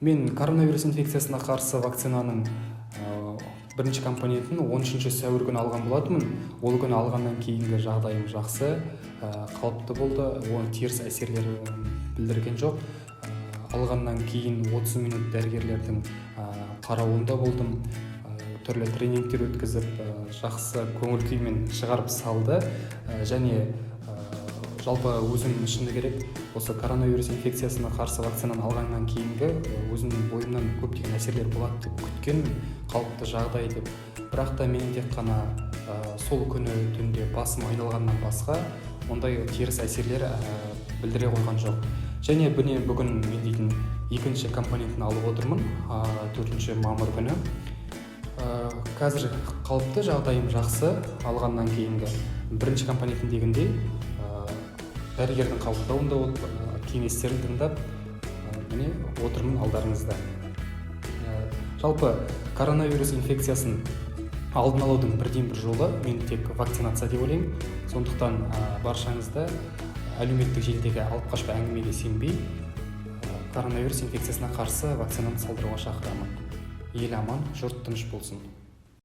Мен коронавирус инфекциясына қарсы вакцинаның бірінші компонентін 13 сәуір күні алған болатынмын. Ол күні алғаннан кейінгі жағдайым жақсы, қалыпты болды, оның теріс әсерлер білдірген жоқ. Алғаннан кейін 30 минут дәрігерлердің қарауында болдым. Түрлі тренингтер өткізіп, жақсы көңіл күймен шығарып салды. Және жалпы өзім шыны керек, осы коронавирус инфекциясына қарсы вакцинаны алғаннан кейінгі өзімнің бойымнан көптеген әсерлер болады деп күткенмін, қалыпты жағдай деп. Бірақ та менің тек қана сол күні түнде басым айналғаннан басқа ондай теріс әсерлер білдіре қойған жоқ. Және бүгін мен дейтін екінші компонентін алып отырмын, 4 мамыр күні. Қазір қалыпты, жағдайым жақсы. Алғаннан кейінгі бірінші компонентіндегіндей дәрігердің қабылдауында болып, кеңестерін тыңдап, міне отырмын алдарыңызда. Жалпы коронавирус инфекциясын алдын алудың бірден бір жолы мен тек вакцинация деп ойлаймын. Сондықтан баршаңызды әлеуметтік желідегі алып қашпа әңгімеге сенбей, коронавирус инфекциясына қарсы вакцинаны салдыруға шақырамын. Ел аман, жұрт тыныш болсын.